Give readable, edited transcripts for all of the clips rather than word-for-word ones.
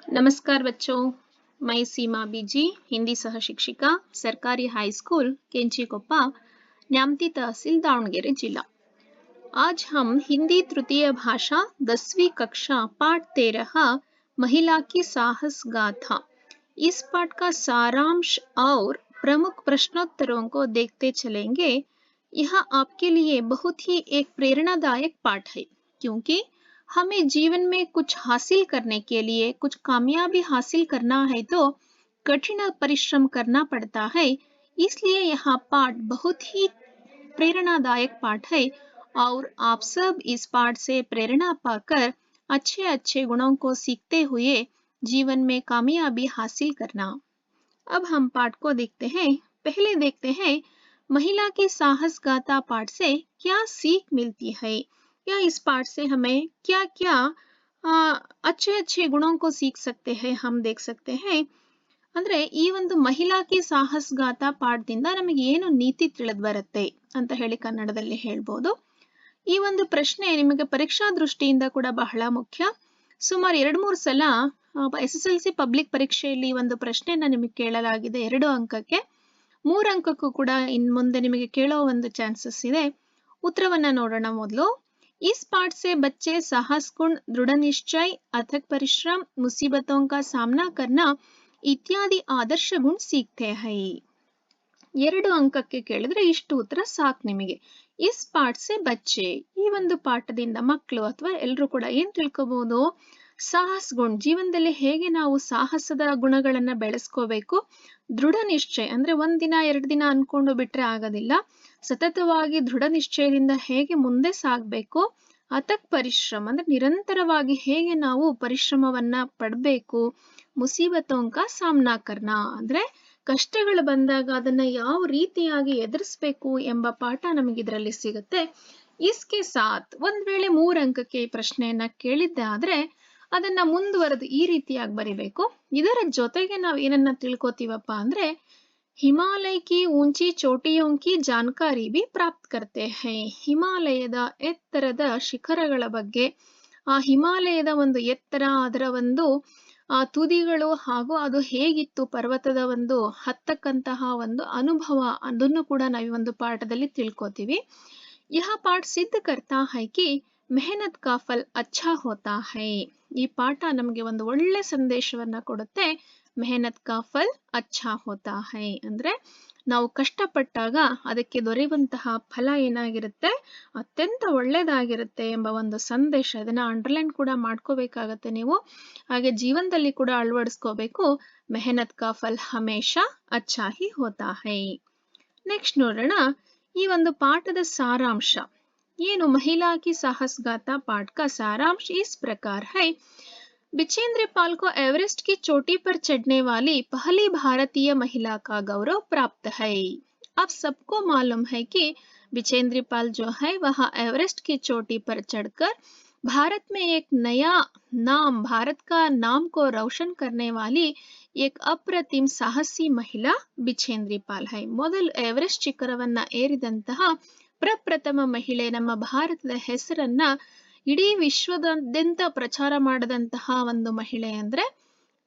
नमस्कार बच्चों, मैं सीमा बीजी, हिंदी सह शिक्षिका, सरकारी हाई स्कूल केंचीकोप्पा, न्यामती तहसील दावणगेरे जिला। आज हम हिंदी तृतीय भाषा 10वीं कक्षा पाठ 13 महिला की साहस गाथा इस पाठ का सारांश और प्रमुख प्रश्नोत्तरों को देखते चलेंगे। यह आपके लिए बहुत ही एक प्रेरणादायक पाठ है, क्योंकि हमें जीवन में कुछ हासिल करने के लिए, कुछ कामयाबी हासिल करना है तो कठिन परिश्रम करना पड़ता है। इसलिए यह पाठ बहुत ही प्रेरणादायक पाठ है और आप सब इस पाठ से प्रेरणा पाकर अच्छे अच्छे गुणों को सीखते हुए जीवन में कामयाबी हासिल करना। अब हम पाठ को देखते हैं। पहले देखते हैं महिला की साहस गाथा पाठ से क्या सीख मिलती है, या इस पाठ से हमें क्या क्या अच्छे अच्छे गुणों को सीख सकते हैं, हम देख सकते हैं। ಅಂದ್ರೆ ಈ ಒಂದು ಮಹಿಳಾ ಕಿ ಸಾಹಸ್ ಗಾಥಾ ಪಾಠದಿಂದ ನಮಗೆ ಏನು ನೀತಿ ತಿಳಿದು ಬರುತ್ತೆ ಅಂತ ಹೇಳಿ ಕನ್ನಡದಲ್ಲಿ ಹೇಳ್ಬೋದು. ಈ ಒಂದು ಪ್ರಶ್ನೆ ನಿಮಗೆ ಪರೀಕ್ಷಾ ದೃಷ್ಟಿಯಿಂದ ಕೂಡ ಬಹಳ ಮುಖ್ಯ. ಸುಮಾರು 2-3 ಸಲ SSLC ಪಬ್ಲಿಕ್ ಪರೀಕ್ಷೆಯಲ್ಲಿ ಈ ಒಂದು ಪ್ರಶ್ನೆನ ನಿಮಗೆ ಕೇಳಲಾಗಿದೆ. 2 ಅಂಕಕ್ಕೆ, 3 ಅಂಕಕ್ಕೂ ಕೂಡ ಇನ್ ಮುಂದೆ ನಿಮಗೆ ಕೇಳೋ ಒಂದು ಚಾನ್ಸಸ್ ಇದೆ. ಉತ್ತರವನ್ನ ನೋಡೋಣ ಮೊದಲು. इस पाठ से बच्चे साहस गुण, दृढ़ निश्चय, अथक परिश्रम, मुसीबतों का सामना करना ಇತ್ಯಾದಿ ಆದರ್ಶ ಗುಣ ಸೀಖ್ತೆ ಹೈ. 2 ಅಂಕಕ್ಕೆ ಕೇಳಿದ್ರೆ ಇಷ್ಟು ಉತ್ತರ ಸಾಕು ನಿಮಗೆ. ಇಸ್ ಪಾಠ ಸೆ ಬಚ್ಚೆ, ಈ ಒಂದು ಪಾಠದಿಂದ ಮಕ್ಕಳು ಅಥವಾ ಎಲ್ಲರೂ ಕೂಡ ಏನ್ ತಿಳ್ಕೋಬಹುದು? ಸಾಹಸ ಗುಣ, ಜೀವನದಲ್ಲಿ ಹೇಗೆ ನಾವು ಸಾಹಸದ ಗುಣಗಳನ್ನ ಬೆಳೆಸ್ಕೋಬೇಕು. ದೃಢ ನಿಶ್ಚಯ ಅಂದ್ರೆ 1 ದಿನ 2 ದಿನ ಅನ್ಕೊಂಡು ಬಿಟ್ರೆ ಆಗೋದಿಲ್ಲ. ಸತತವಾಗಿ ದೃಢ ನಿಶ್ಚಯದಿಂದ ಹೇಗೆ ಮುಂದೆ ಸಾಗಬೇಕು. ಅತಕ್ ಪರಿಶ್ರಮ ಅಂದ್ರೆ ನಿರಂತರವಾಗಿ ಹೇಗೆ ನಾವು ಪರಿಶ್ರಮವನ್ನ ಪಡಬೇಕು. ಮುಸೀಬತೋಂಕ ಸಾಮ್ನಾ ಕರ್ನಾ ಅಂದ್ರೆ ಕಷ್ಟಗಳು ಬಂದಾಗ ಅದನ್ನ ಯಾವ ರೀತಿಯಾಗಿ ಎದುರಿಸಬೇಕು ಎಂಬ ಪಾಠ ನಮಗೆ ಇದರಲ್ಲಿ ಸಿಗುತ್ತೆ. ಇಸ್ಕೆ ಸಾಥ್, ಒಂದ್ ವೇಳೆ 3 ಅಂಕಕ್ಕೆ ಈ ಪ್ರಶ್ನೆಯನ್ನ ಕೇಳಿದ್ದೆ ಆದ್ರೆ ಅದನ್ನ ಮುಂದುವರೆದು ಈ ರೀತಿಯಾಗಿ ಬರಿಬೇಕು. ಇದರ ಜೊತೆಗೆ ನಾವು ಏನನ್ನ ತಿಳ್ಕೊತೀವಪ್ಪ ಅಂದ್ರೆ ಹಿಮಾಲಯ ಕಿ ಊಂಚಿ ಚೋಟಿಯೋಂ ಕಿ ಜಾನಕಾರಿ ಬಿ ಪ್ರಾಪ್ತ ಕರ್ತೆ ಹೈ. ಹಿಮಾಲಯದ ಎತ್ತರದ ಶಿಖರಗಳ ಬಗ್ಗೆ, ಆ ಹಿಮಾಲಯದ ಒಂದು ಎತ್ತರ, ಅದರ ಒಂದು ತುದಿಗಳು ಹಾಗೂ ಅದು ಹೇಗಿತ್ತು, ಪರ್ವತದ ಒಂದು ಹತ್ತಕ್ಕಂತಹ ಒಂದು ಅನುಭವ, ಅದನ್ನು ಕೂಡ ನಾವು ಈ ಒಂದು ಪಾಠದಲ್ಲಿ ತಿಳ್ಕೊತೀವಿ. ಯಹ ಪಾಠ ಸಿದ್ಧ ಕರ್ತಾ ಹೈ ಕಿ ಮೆಹನತ್ ಕಾ ಫಲ್ ಅಚ್ಚಾ ಹೋತಾ ಹೈ. ಈ ಪಾಠ ನಮಗೆ ಒಂದು ಒಳ್ಳೆ ಸಂದೇಶವನ್ನ ಕೊಡುತ್ತೆ. ಮೆಹನತ್ ಕಾ ಫಲ್ ಅಚ್ಚಾ ಹೋತಾ ಹೈ ಅಂದ್ರೆ ನಾವು ಕಷ್ಟಪಟ್ಟಾಗ ಅದಕ್ಕೆ ದೊರೆಯುವಂತಹ ಫಲ ಏನಾಗಿರುತ್ತೆ, ಅತ್ಯಂತ ಒಳ್ಳೆಯದಾಗಿರುತ್ತೆ ಎಂಬ ಒಂದು ಸಂದೇಶ. ಇದನ್ನ ಅಂಡರ್ಲೈನ್ ಕೂಡ ಮಾಡ್ಕೋಬೇಕಾಗತ್ತೆ ನೀವು. ಹಾಗೆ ಜೀವನದಲ್ಲಿ ಕೂಡ ಅಳವಡಿಸ್ಕೋಬೇಕು. ಮೆಹನತ್ ಕಾ ಫಲ್ ಹಮೇಶಾ ಅಚ್ಚಾ ಹಿ ಹೋತಾ ಹೈ. ನೆಕ್ಸ್ಟ್ ನೋಡೋಣ, ಈ ಒಂದು ಪಾಠದ ಸಾರಾಂಶ ಏನು. महिला की साहस गाथा पाठ का सारांश इस प्रकार है. बिजेंद्र पाल को एवरेस्ट की चोटी पर चढ़ने वाली पहली भारतीय महिला का गौरव प्राप्त है. अब सबको मालूम है कि बिजेंद्र पाल जो है वह एवरेस्ट की चोटी पर चढ़कर भारत में एक नया नाम, भारत का नाम को रोशन करने वाली एक अप्रतिम साहसी महिला बिजेंद्र पाल है. ಮೊದಲು ಎವರೆಸ್ಟ್ ಶಿಖರವನ್ನ ಏರಿದಂತಹ ಪ್ರಪ್ರಥಮ ಮಹಿಳೆ, ನಮ್ಮ ಭಾರತದ ಹೆಸರನ್ನ ಇಡೀ ವಿಶ್ವದಾದ್ಯಂತ ಪ್ರಚಾರ ಮಾಡದಂತಹ ಒಂದು ಮಹಿಳೆ ಅಂದ್ರೆ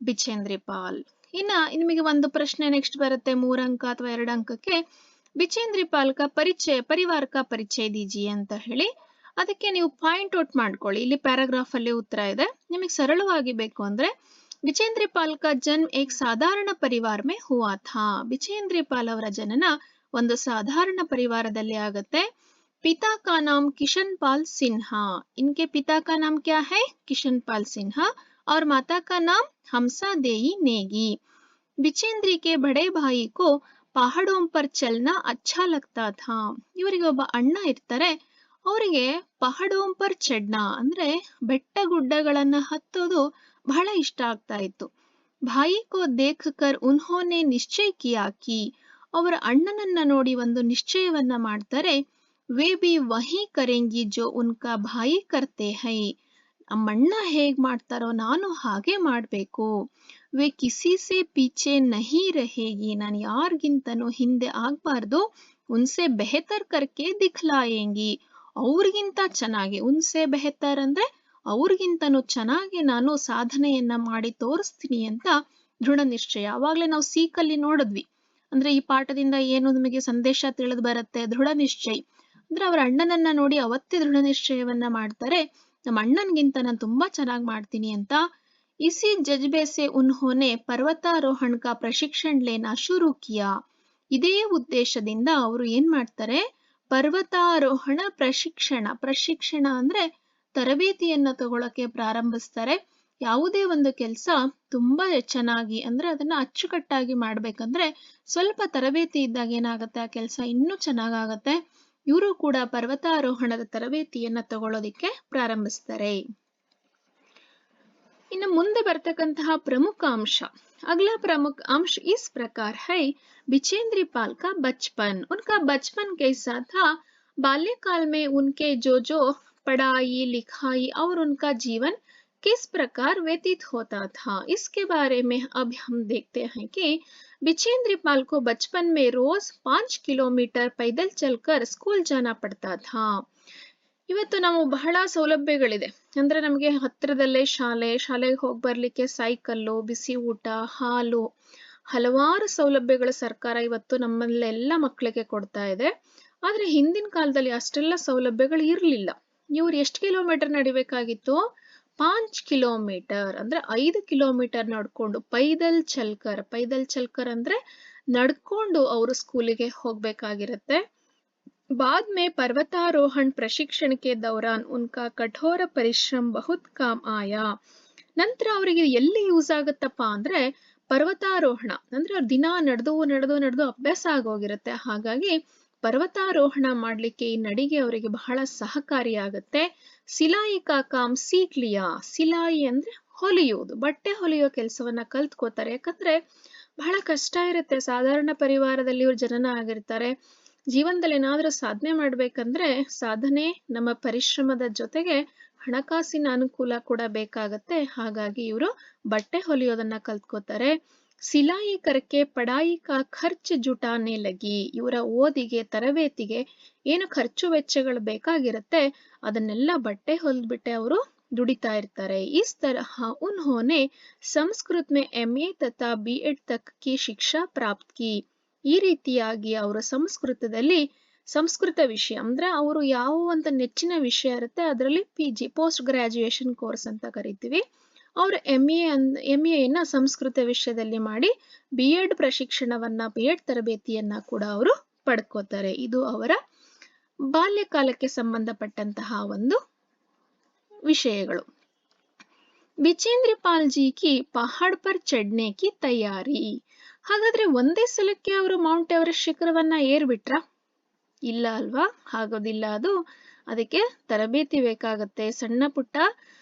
ಬಿಜೇಂದ್ರ ಪಾಲ್. ಇನ್ನ ನಿಮಗೆ ಒಂದು ಪ್ರಶ್ನೆ ನೆಕ್ಸ್ಟ್ ಬರುತ್ತೆ 3 ಅಂಕ ಅಥವಾ 2 ಅಂಕಕ್ಕೆ. ಬಿಜೇಂದ್ರ ಪಾಲ್ ಕಾ ಪರಿಚಯ, ಪರಿವಾರ ಕಾ ಪರಿಚಯ ದೀಜಿಯೆ ಅಂತ ಹೇಳಿ ಅದಕ್ಕೆ ನೀವು ಪಾಯಿಂಟ್ ಔಟ್ ಮಾಡ್ಕೊಳ್ಳಿ. ಇಲ್ಲಿ ಪ್ಯಾರಾಗ್ರಾಫ್ ಅಲ್ಲಿ ಉತ್ತರ ಇದೆ. ನಿಮಗೆ ಸರಳವಾಗಿ ಬೇಕು ಅಂದ್ರೆ ಬಿಜೇಂದ್ರ ಪಾಲ್ ಕಾ ಜನ್ಮ ಏಕ್ ಸಾಧಾರಣ ಪರಿವಾರ ಮೇ ಹುವಾ ಥಾ. ಬಿಜೇಂದ್ರ ಪಾಲ್ ಅವರ ಜನನ ಒಂದು ಸಾಧಾರಣ ಪರಿವಾರದಲ್ಲಿ ಆಗುತ್ತೆ. पिता का नाम किशन पाल सिन्हा. इनके पिता का नाम क्या है? किशन पाल सिन्हा. और माता का नाम हमसा देई नेगी. बिचेंद्री के बड़े भाई को पहाड़ों पर चलना अच्छा लगता था. ಇವರಿಗೆ ಒಬ್ಬ ಅಣ್ಣ ಇರ್ತಾರೆ. ಅವರಿಗೆ ಪಹಾಡೋಂ ಪರ್ ಚಡ್ನಾ ಅಂದ್ರೆ ಬೆಟ್ಟ ಗುಡ್ಡಗಳನ್ನ ಹತ್ತೋದು ಬಹಳ ಇಷ್ಟ ಆಗ್ತಾ ಇತ್ತು. ಭಾಯಿ ಕೋ ದೇಖ್ ಕರ್ ಉನ್ಹೋನೆ ನಿಶ್ಚಯ ಕಿಯಾ ಕಿ. ಅವರ ಅಣ್ಣನನ್ನ ನೋಡಿ ಒಂದು ನಿಶ್ಚಯವನ್ನ ಮಾಡ್ತಾರೆ. वे भी वही करेंगी जो उनका भाई करते हैं. ನಮ್ಮಣ್ಣ ಹೇಗ್ ಮಾಡ್ತಾರೋ ನಾನು ಹಾಗೆ ಮಾಡ್ಬೇಕು. वे किसी से पीछे नहीं रहेगी. ನಾನು ಯಾರಿಗಿಂತನೂ ಹಿಂದೆ ಆಗ್ಬಾರ್ದು. उनसे बेहतर करके दिखलाएंगी. ಅವ್ರಿಗಿಂತ ಚೆನ್ನಾಗಿ, ಉನ್ಸೆ ಬೆಹತರ್ ಅಂದ್ರೆ ಅವ್ರಿಗಿಂತನೂ ಚೆನ್ನಾಗಿ ನಾನು ಸಾಧನೆಯನ್ನ ಮಾಡಿ ತೋರಿಸ್ತೀನಿ ಅಂತ ದೃಢ ನಿಶ್ಚಯ. ಅವಾಗ್ಲೇ ನಾವು ಸೀಕಲ್ಲಿ ನೋಡಿದ್ವಿ. ಅಂದ್ರೆ ಈ ಪಾಠದಿಂದ ಏನು ನಮಗೆ ಸಂದೇಶ ತಿಳಿದು ಬರುತ್ತೆ? ದೃಢ ನಿಶ್ಚಯ ಅಂದ್ರೆ ಅವ್ರ ಅಣ್ಣನನ್ನ ನೋಡಿ ಅವತ್ತೇ ದೃಢ ನಿಶ್ಚಯವನ್ನ ಮಾಡ್ತಾರೆ, ನಮ್ಮ ಅಣ್ಣನ್ಗಿಂತ ನಾನು ತುಂಬಾ ಚೆನ್ನಾಗಿ ಮಾಡ್ತೀನಿ ಅಂತ. इसी जज्बे से उन्होंने पर्वतारोहण का प्रशिक्षण लेना शुरू किया. ಇದೇ ಉದ್ದೇಶದಿಂದ ಅವರು ಏನ್ ಮಾಡ್ತಾರೆ, ಪರ್ವತಾರೋಹಣ ಪ್ರಶಿಕ್ಷಣ ಅಂದ್ರೆ ತರಬೇತಿಯನ್ನ ತಗೊಳಕ್ಕೆ ಪ್ರಾರಂಭಿಸ್ತಾರೆ. ಯಾವುದೇ ಒಂದು ಕೆಲಸ ತುಂಬಾ ಚೆನ್ನಾಗಿ ಅಂದ್ರೆ ಅದನ್ನ ಅಚ್ಚುಕಟ್ಟಾಗಿ ಮಾಡ್ಬೇಕಂದ್ರೆ ಸ್ವಲ್ಪ ತರಬೇತಿ ಇದ್ದಾಗ ಏನಾಗುತ್ತೆ, ಆ ಕೆಲಸ ಇನ್ನೂ ಚೆನ್ನಾಗಾಗತ್ತೆ. ಇವರು ಕೂಡ ಪರ್ವತಾರೋಹಣದ ತರಬೇತಿಯನ್ನ ತಗೊಳ್ಳೋದಿಕ್ಕೆ ಪ್ರಾರಂಭಿಸ್ತಾರೆ. ಇನ್ನು ಮುಂದೆ ಬರ್ತಕ್ಕಂತಹ ಪ್ರಮುಖ ಅಂಶ, अगला प्रमुख अंश इस प्रकार है, बिचेंद्री पाल का बचपन. उनका बचपन कैसा था? बाल्यकाल में उनके जो पढ़ाई लिखाई और उनका जीवन किस प्रकार व्यतीत होता था, इसके बारे में अब हम देखते हैं कि बिचेंद्री पाल को बचपन में रोज 5 किलोमीटर पैदल चलकर स्कूल जाना पड़ता था. ಇವತ್ತು ನಾವು ಬಹಳ ಸೌಲಭ್ಯಗಳಿದೆ. ಅಂದ್ರೆ ನಮಗೆ ಹತ್ತಿರದಲ್ಲೇ ಶಾಲೆಗೆ ಹೋಗಿ ಬರ್ಲಿಕ್ಕೆ ಸೈಕಲ್ಲು, ಬಿಸಿ ಊಟ, ಹಾಲು, ಹಲವಾರು ಸೌಲಭ್ಯಗಳ ಸರ್ಕಾರ ಇವತ್ತು ನಮ್ಮಲ್ಲೆಲ್ಲ ಮಕ್ಕಳಿಗೆ ಕೊಡ್ತಾ ಇದೆ. ಆದ್ರೆ ಹಿಂದಿನ ಕಾಲದಲ್ಲಿ ಅಷ್ಟೆಲ್ಲ ಸೌಲಭ್ಯಗಳು ಇರ್ಲಿಲ್ಲ. ಇವ್ರು ಎಷ್ಟು ಕಿಲೋಮೀಟರ್ ನಡಿಬೇಕಾಗಿತ್ತು? 5 ಕಿಲೋಮೀಟರ್ ಅಂದ್ರೆ 5 ಕಿಲೋಮೀಟರ್ ನಡ್ಕೊಂಡು ಪೈದಲ್ ಚಲ್ಕರ್ ಅಂದ್ರೆ ನಡ್ಕೊಂಡು ಅವರು ಸ್ಕೂಲಿಗೆ ಹೋಗ್ಬೇಕಾಗಿರತ್ತೆ. बाद में पर्वतारोहण प्रशिक्षण के दौरान उनका कठोर परिश्रम बहुत काम आया. ನಂತರ ಅವರಿಗೆ ಎಲ್ಲಿ ಯೂಸ್ ಆಗುತ್ತಪ್ಪ ಅಂದ್ರೆ ಪರ್ವತಾರೋಹಣ ಅಂದ್ರೆ ಅವ್ರು ದಿನ ನಡೆದು ಅಭ್ಯಾಸ ಆಗೋಗಿರುತ್ತೆ. ಹಾಗಾಗಿ ಪರ್ವತಾರೋಹಣ ಮಾಡ್ಲಿಕ್ಕೆ ಈ ನಡಿಗೆ ಅವರಿಗೆ ಬಹಳ ಸಹಕಾರಿಯಾಗುತ್ತೆ. ಸಿಲಾಯಿ ಕಾ ಕಾಮ್ ಸೀಖ್ ಲಿಯಾ. ಸಿಲಾಯಿ ಅಂದ್ರೆ ಹೊಲಿಯೋದು, ಬಟ್ಟೆ ಹೊಲಿಯೋ ಕೆಲಸವನ್ನ ಕಲ್ತ್ಕೋತಾರೆ. ಯಾಕಂದ್ರೆ ಬಹಳ ಕಷ್ಟ ಇರುತ್ತೆ. ಸಾಧಾರಣ ಪರಿವಾರದಲ್ಲಿ ಇವ್ರು ಜನನ ಆಗಿರ್ತಾರೆ. ಜೀವನದಲ್ಲಿ ಏನಾದ್ರೂ ಸಾಧನೆ ಮಾಡ್ಬೇಕಂದ್ರೆ ಸಾಧನೆ ನಮ್ಮ ಪರಿಶ್ರಮದ ಜೊತೆಗೆ ಹಣಕಾಸಿನ ಅನುಕೂಲ ಕೂಡ ಬೇಕಾಗತ್ತೆ. ಹಾಗಾಗಿ ಇವರು ಬಟ್ಟೆ ಹೊಲಿಯೋದನ್ನ ಕಲ್ತ್ಕೋತಾರೆ. ಸಿಲಾಯಿ ಕರ್ಕೆ ಪಡಾಯಿ ಕಾ ಖರ್ಚು ಜುಟಾನೆ ಲಗಿ. ಇವರ ಓದಿಗೆ ತರಬೇತಿಗೆ ಏನು ಖರ್ಚು ವೆಚ್ಚಗಳು ಬೇಕಾಗಿರುತ್ತೆ ಅದನ್ನೆಲ್ಲ ಬಟ್ಟೆ ಹೊಲ್ಬಿಟ್ಟೆ ಅವರು ದುಡಿತಾ ಇರ್ತಾರೆ. इस तरह उन्होंने संस्कृत में MA तथा B.Ed तक की शिक्षा प्राप्त की. ಈ ರೀತಿಯಾಗಿ ಅವರು ಸಂಸ್ಕೃತ ವಿಷಯ ಅಂದ್ರೆ ಅವರು ಯಾವ ಒಂದು ನೆಚ್ಚಿನ ವಿಷಯ ಇರುತ್ತೆ ಅದರಲ್ಲಿ PG ಪೋಸ್ಟ್ ಗ್ರಾಜುಯೇಷನ್ ಕೋರ್ಸ್ ಅಂತ ಕರಿತೀವಿ. ಅವರು MA ಸಂಸ್ಕೃತ ವಿಷಯದಲ್ಲಿ ಮಾಡಿ B.Ed B.Ed ತರಬೇತಿಯನ್ನ ಕೂಡ ಅವರು ಪಡ್ಕೋತಾರೆ. ಇದು ಅವರ ಬಾಲ್ಯಕಾಲಕ್ಕೆ ಸಂಬಂಧಪಟ್ಟಂತಹ ಒಂದು ವಿಷಯಗಳು. ಬಿಚೇಂದ್ರ ಪಾಲ್ ಜಿ ಕಿ ಪಹಾಡ್ ಪರ್ ಚಡ್ನೆ ಕಿ ತಯಾರಿ. ಹಾಗಾದ್ರೆ ಒಂದೇ ಸಲಕ್ಕೆ ಅವರು ಮೌಂಟ್ ಎವರೆಸ್ಟ್ ಶಿಖರವನ್ನ ಏರ್ಬಿಟ್ರ? ಇಲ್ಲ ಅಲ್ವಾ, ಆಗೋದಿಲ್ಲ. ಅದಕ್ಕೆ ತರಬೇತಿ ಬೇಕಾಗತ್ತೆ. ಸಣ್ಣ ಪುಟ್ಟ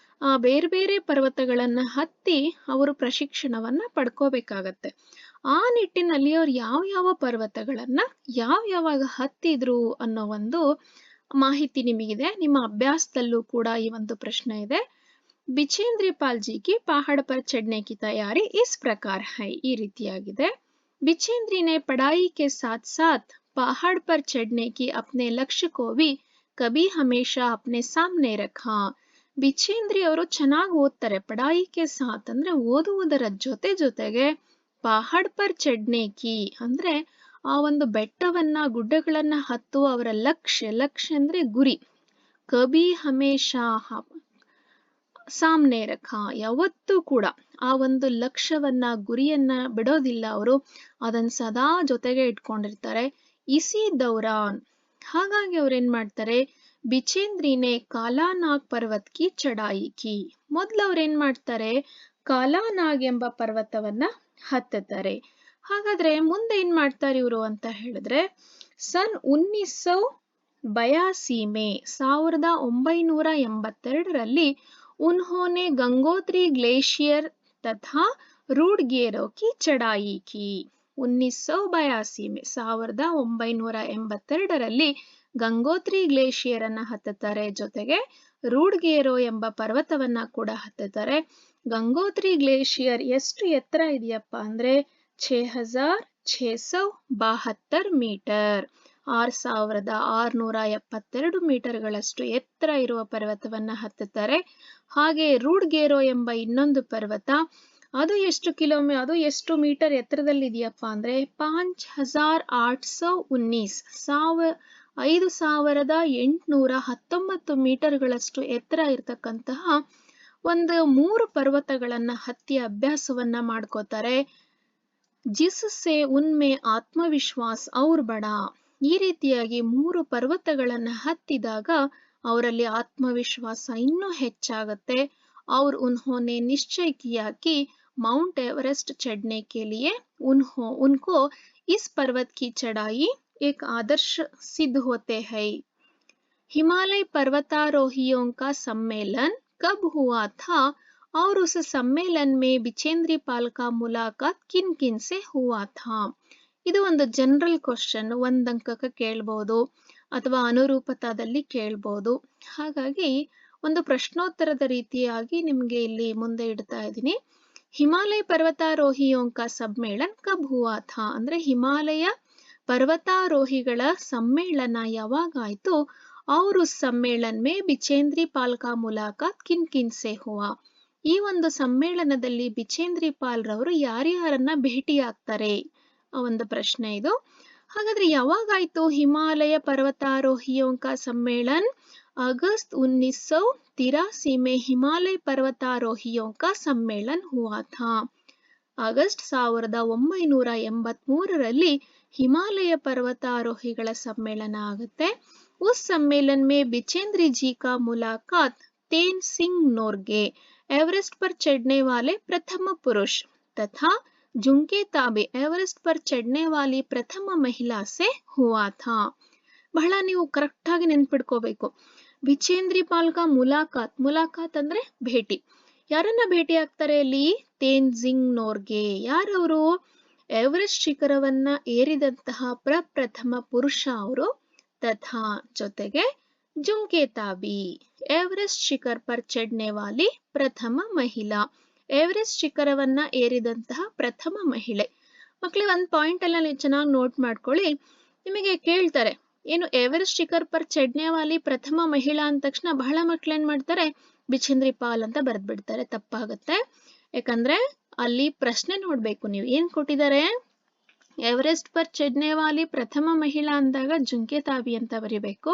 ಬೇರೆ ಬೇರೆ ಪರ್ವತಗಳನ್ನ ಹತ್ತಿ ಅವರು ಪ್ರಶಿಕ್ಷಣವನ್ನ ಪಡ್ಕೋಬೇಕಾಗತ್ತೆ. ಆ ನಿಟ್ಟಿನಲ್ಲಿ ಅವ್ರು ಯಾವ ಪರ್ವತಗಳನ್ನ ಯಾವಾಗ ಹತ್ತಿದ್ರು ಅನ್ನೋ ಒಂದು ಮಾಹಿತಿ ನಿಮಗಿದೆ. ನಿಮ್ಮ ಅಭ್ಯಾಸದಲ್ಲೂ ಕೂಡ ಈ ಒಂದು ಪ್ರಶ್ನೆ ಇದೆ. बिचेंद्री पाल जी की पहाड़ पर चढ़ने की तैयारी इस प्रकार है. ಈ ರೀತಿಯಾಗಿದೆ. बिचेंद्री ने पढ़ाई के साथ साथ पहाड़ पर चढ़ने की अपने लक्ष्य को भी कभी हमेशा अपने सामने रखा. ಬಿಚೇಂದ್ರಿ ಅವರು ಚೆನ್ನಾಗಿ ಓದ್ತಾರೆ. ಪಡಾಯಿ ಕೆ ಸಾಥ್ ಅಂದ್ರೆ ಓದುವುದರ ಜೊತೆಗೆ ಪಹಾಡ್ ಪರ್ ಚಡ್ನೆ ಕಿ ಅಂದ್ರೆ ಆ ಒಂದು ಬೆಟ್ಟವನ್ನ ಗುಡ್ಡಗಳನ್ನ ಹತ್ತುವ ಅವರ ಲಕ್ಷ್ಯ ಅಂದ್ರೆ ಗುರಿ. ಕಭಿ ಹಮೇಶಾ ಸಾಮ್ನೆ ರಖ, ಯಾವತ್ತೂ ಕೂಡ ಆ ಒಂದು ಲಕ್ಷ್ಯವನ್ನ ಗುರಿಯನ್ನ ಬಿಡೋದಿಲ್ಲ ಅವರು, ಅದನ್ನ ಸದಾ ಜೊತೆಗೆ ಇಟ್ಕೊಂಡಿರ್ತಾರೆ. ಇಸಿ ದೌರಾನ್ ಹಾಗಾಗಿ ಅವ್ರೇನ್ ಮಾಡ್ತಾರೆ, ಬಿಚೇಂದ್ರಿನೇ ಕಾಲಾನಾಗ್ ಪರ್ವತ್ ಕಿ ಚಡಾಯಿ ಕಿ. ಮೊದ್ಲು ಅವ್ರೇನ್ ಮಾಡ್ತಾರೆ, ಕಾಲಾನಾಗ್ ಎಂಬ ಪರ್ವತವನ್ನ ಹತ್ತುತ್ತಾರೆ. ಹಾಗಾದ್ರೆ ಮುಂದೆ ಏನ್ ಮಾಡ್ತಾರೆ ಇವರು ಅಂತ ಹೇಳಿದ್ರೆ, ಸನ್ 1982 ಮೇ 1982ರಲ್ಲಿ उन्होंने गंगोत्री ग्लेशियर तथा रूडगेरो की चढ़ाई की. 1982 में 1982ರಲ್ಲಿ ಗಂಗೋತ್ರಿ ಗ್ಲೇಷಿಯರ್ ಅನ್ನ ಹತ್ತುತ್ತಾರೆ. ಜೊತೆಗೆ ರೂಡ್ಗೇರೋ ಎಂಬ ಪರ್ವತವನ್ನ ಕೂಡ ಹತ್ತುತ್ತಾರೆ. ಗಂಗೋತ್ರಿ ಗ್ಲೇಷಿಯರ್ ಎಷ್ಟು ಎತ್ತರ ಇದೆಯಪ್ಪ ಅಂದ್ರೆ 6672 ಮೀಟರ್. 6672 ಮೀಟರ್ಗಳಷ್ಟು ಎತ್ತರ ಇರುವ ಪರ್ವತವನ್ನ ಹತ್ತುತ್ತಾರೆ. ಹಾಗೆ ರೂಡ್ಗೇರೋ ಎಂಬ ಇನ್ನೊಂದು ಪರ್ವತ, ಅದು ಎಷ್ಟು ಮೀಟರ್ ಎತ್ತರದಲ್ಲಿ ಇದೆಯಪ್ಪ ಅಂದ್ರೆ 5819 5819 ಮೀಟರ್ಗಳಷ್ಟು ಎತ್ತರ ಇರತಕ್ಕಂತಹ ಒಂದು 3 ಪರ್ವತಗಳನ್ನ ಹತ್ತಿ ಅಭ್ಯಾಸವನ್ನ ಮಾಡ್ಕೋತಾರೆ. ಜಿಸ್ಸೆ ಉನ್ಮೆ ಆತ್ಮವಿಶ್ವಾಸ್ ಔರ್ ಬಡ, ಈ ರೀತಿಯಾಗಿ 3 ಪರ್ವತಗಳನ್ನ ಹತ್ತಿದಾಗ ಅವರಲ್ಲಿ ಆತ್ಮವಿಶ್ವಾಸ ಇನ್ನೂ ಹೆಚ್ಚಾಗತ್ತೆ. और उन्होंने निश्चय किया कि माउंट एवरेस्ट चढ़ने के लिए उनको इस पर्वत की चढ़ाई एक आदर्श सिद्ध होते हैं. हिमालय पर्वतारोहियों का सम्मेलन कब हुआ था और उस सम्मेलन में बिचेंद्री पाल का मुलाकात किन किन से हुआ था? ಇದು ಒಂದು ಜನರಲ್ ಕ್ವಶನ್, ಒಂದ್ ಅಂಕಕ್ಕೆ ಕೇಳ್ಬೋದು ಅಥವಾ ಅನುರೂಪತಾದಲ್ಲಿ ಕೇಳ್ಬೋದು. ಹಾಗಾಗಿ ಒಂದು ಪ್ರಶ್ನೋತ್ತರದ ರೀತಿಯಾಗಿ ನಿಮ್ಗೆ ಇಲ್ಲಿ ಮುಂದೆ ಇಡ್ತಾ ಇದ್ದೀನಿ. ಹಿಮಾಲಯ ಪರ್ವತಾರೋಹಿಯೋಂಕ ಸಮ್ಮೇಳನ್ ಕಬ್ ಹುವಾ ಥಾ ಅಂದ್ರೆ ಹಿಮಾಲಯ ಪರ್ವತಾರೋಹಿಗಳ ಸಮ್ಮೇಳನ ಯಾವಾಗಾಯ್ತು. ಅವರು ಸಮ್ಮೇಳನ್ ಮೇ ಬಿಚೇಂದ್ರಿ ಪಾಲ್ ಕಾ ಮುಲಾಕಾತ್ ಕಿನ್ ಕಿನ್ ಸೆ ಹುವಾ, ಈ ಒಂದು ಸಮ್ಮೇಳನದಲ್ಲಿ ಬಿಚೇಂದ್ರಿ ಪಾಲ್ ರವರು ಯಾರ್ಯಾರನ್ನ ಭೇಟಿಯಾಗ್ತಾರೆ ಒಂದು ಪ್ರಶ್ನೆ ಇದು. ಹಾಗಾದ್ರೆ ಯಾವಾಗಾಯ್ತು ಹಿಮಾಲಯ ಪರ್ವತಾರೋಹಿಯೋಂಕ ಸಮ್ಮೇಳನ್? अगस्त 1983 में हिमालय पर्वतारोहियों का सम्मेलन हुआ था. ಆಗಸ್ಟ್ 1983ರಲ್ಲಿ ಹಿಮಾಲಯ ಪರ್ವತಾರೋಹಿಗಳ ಸಮ್ಮೇಳನ ಆಗುತ್ತೆ. उस सम्मेलन में बिचेंद्री जी का मुलाकात तेन सिंह नोर्गे, एवरेस्ट पर चढ़ने वाले प्रथम पुरुष, तथा जुंके ताबे, एवरेस्ट पर चढ़ने वाली प्रथम महिला से हुआ था. ಬಹಳ ನೀವು ಕರೆಕ್ಟ್ ಆಗಿ ನೆನ್ಪಿಡ್ಕೋಬೇಕು. ಬಿಚೇಂದ್ರಿ ಪಾಲ್ ಕಾ ಮುಲಾಕಾತ್ ಅಂದ್ರೆ ಭೇಟಿ. ಯಾರನ್ನ ಭೇಟಿ ಆಗ್ತಾರೆ ಅಲ್ಲಿ? ತೇನ್ಜಿಂಗ್ ನೋರ್ಗೆ. ಯಾರವರು? ಎವರೆಸ್ಟ್ ಶಿಖರವನ್ನ ಏರಿದಂತಹ ಪ್ರಪ್ರಥಮ ಪುರುಷ ಅವರು. ತಥಾ ಜೊತೆಗೆ ಜುಂಕೆ ತಾಬಿ, ಎವರೆಸ್ಟ್ ಶಿಖರ್ ಪರ್ ಚढ़ने वाली ಪ್ರಥಮ ಮಹಿಳಾ, ಎವರೆಸ್ಟ್ ಶಿಖರವನ್ನ ಏರಿದಂತಹ ಪ್ರಥಮ ಮಹಿಳೆ. ಮಕ್ಳಿಗೆ ಒಂದು ಪಾಯಿಂಟ್ ಎಲ್ಲ ನೀವು ಚೆನ್ನಾಗಿ ನೋಟ್ ಮಾಡ್ಕೊಳ್ಳಿ. ನಿಮಗೆ ಕೇಳ್ತಾರೆ ಏನು ಎವರೆಸ್ಟ್ ಶಿಖರ್ ಪರ್ ಚढ़ने वाली ಪ್ರಥಮ ಮಹಿಳಾ ಅಂದ ತಕ್ಷಣ ಬಹಳ ಮಕ್ಳು ಏನ್ ಮಾಡ್ತಾರೆ, ಬಿಚೇಂದ್ರಿ ಪಾಲ್ ಅಂತ ಬರ್ದ್ಬಿಡ್ತಾರೆ. ತಪ್ಪಾಗತ್ತೆ. ಯಾಕಂದ್ರೆ ಅಲ್ಲಿ ಪ್ರಶ್ನೆ ನೋಡ್ಬೇಕು ನೀವು, ಏನ್ ಕೊಟ್ಟಿದ್ದಾರೆ? ಎವರೆಸ್ಟ್ ಪರ್ ಚढ़ने वाली ಪ್ರಥಮ ಮಹಿಳಾ ಅಂದಾಗ ಜುಂಕೆ ತಾಬಿ ಅಂತ ಬರಿಬೇಕು.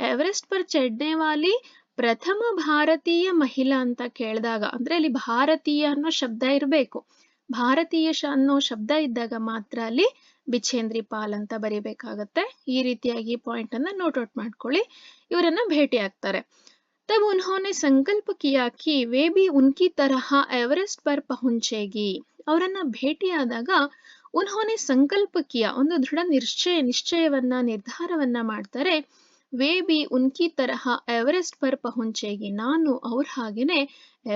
ಎವರೆಸ್ಟ್ ಪರ್ ಚढ़ने वाली ಪ್ರಥಮ ಭಾರತೀಯ ಮಹಿಳಾ ಅಂತ ಕೇಳಿದಾಗ ಅಂದ್ರೆ ಅಲ್ಲಿ ಭಾರತೀಯ ಅನ್ನೋ ಶಬ್ದ ಇರಬೇಕು. ಭಾರತೀಯ ಅನ್ನೋ ಶಬ್ದ ಇದ್ದಾಗ ಮಾತ್ರ ಅಲ್ಲಿ ಬಿಚೇಂದ್ರಿ ಪಾಲ್ ಅಂತ ಬರಿಬೇಕಾಗತ್ತೆ. ಈ ರೀತಿಯಾಗಿ ಪಾಯಿಂಟ್ ಅನ್ನ ನೋಟ್ ಔಟ್ ಮಾಡ್ಕೊಳ್ಳಿ. ಇವರನ್ನ ಭೇಟಿ ಆಗ್ತಾರೆ. तब उन्होंने संकल्प किया कि वे भी उनकी तरह एवरेस्ट पर पहुंचेगी. ಅವರನ್ನ ಭೇಟಿಯಾದಾಗ ಉನ್ಹೋನೆ ಸಂಕಲ್ಪ ಕಿಯಾ, ಒಂದು ದೃಢ ನಿಶ್ಚಯವನ್ನ ನಿರ್ಧಾರವನ್ನ ಮಾಡ್ತಾರೆ. ವೇ ಬಿ ಉನ್ಕಿ ತರಹ ಎವರೆಸ್ಟ್ ಪರ್ ಪಹುಂಚೇಗಿ, ನಾನು ಅವ್ರ ಹಾಗೇನೆ